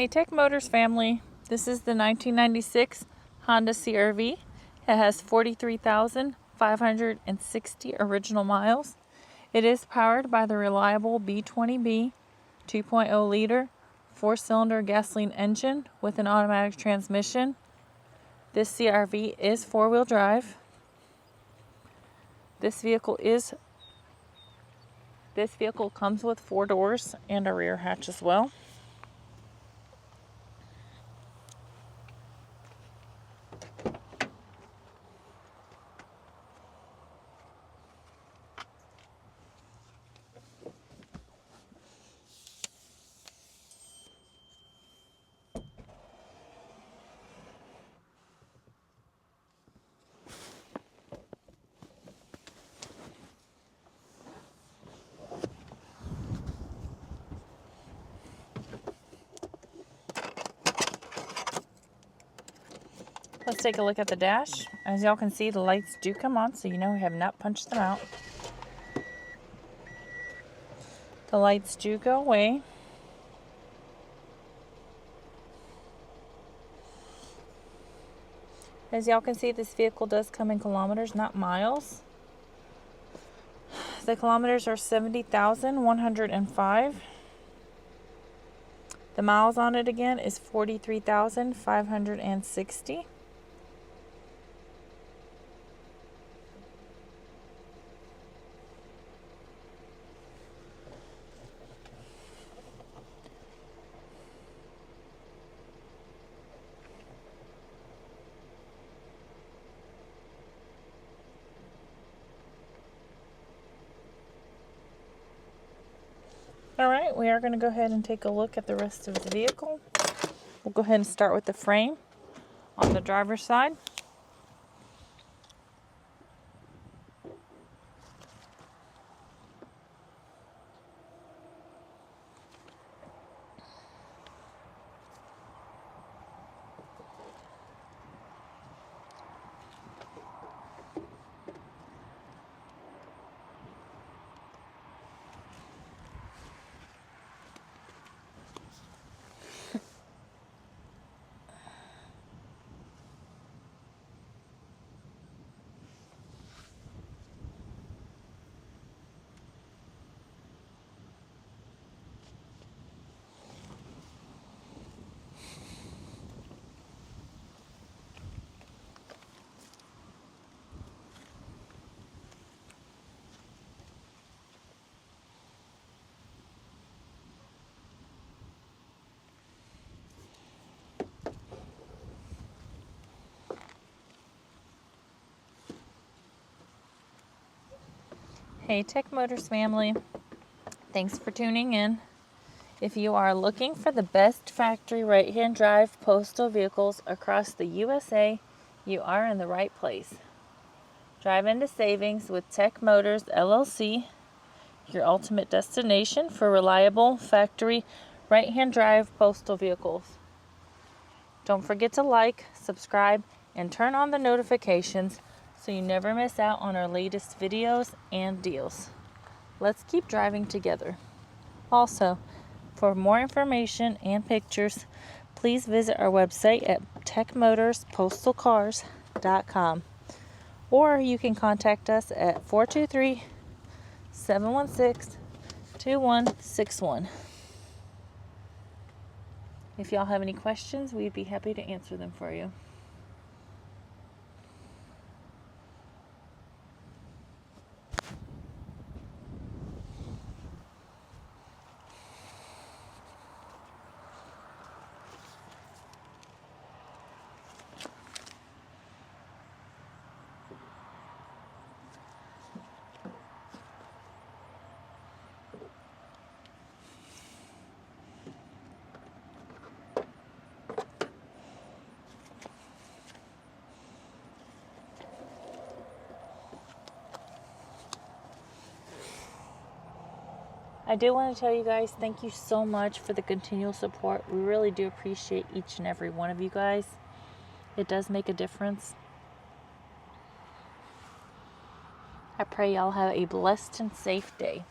Hey Tech Motors family, this is the 1996 Honda CRV. It has 43,560 original miles. It is powered by the reliable B20B 2.0 liter 4-cylinder gasoline engine with an automatic transmission. This CRV is 4-wheel drive. This vehicle comes with 4 doors and a rear hatch as well. Let's take a look at the dash. As y'all can see, the lights do come on, so you know I have not punched them out. The lights do go away. As y'all can see, this vehicle does come in kilometers, not miles. The kilometers are 70,105. The miles on it again is 43,560. Alright, we are going to go ahead and take a look at the rest of the vehicle. We'll go ahead and start with the frame on the driver's side. Hey Tech Motors family, thanks for tuning in. If you are looking for the best factory right-hand drive postal vehicles across the USA, you are in the right place. Drive into savings with Tech Motors LLC, your ultimate destination for reliable factory right-hand drive postal vehicles. Don't forget to like, subscribe, and turn on the notifications so you never miss out on our latest videos and deals. Let's keep driving together. Also, for more information and pictures, please visit our website at techmotorspostalcars.com, or you can contact us at 423-716-2161. If y'all have any questions, we'd be happy to answer them for you. I do want to tell you guys, thank you so much for the continual support. We really do appreciate each and every one of you guys. It does make a difference. I pray y'all have a blessed and safe day.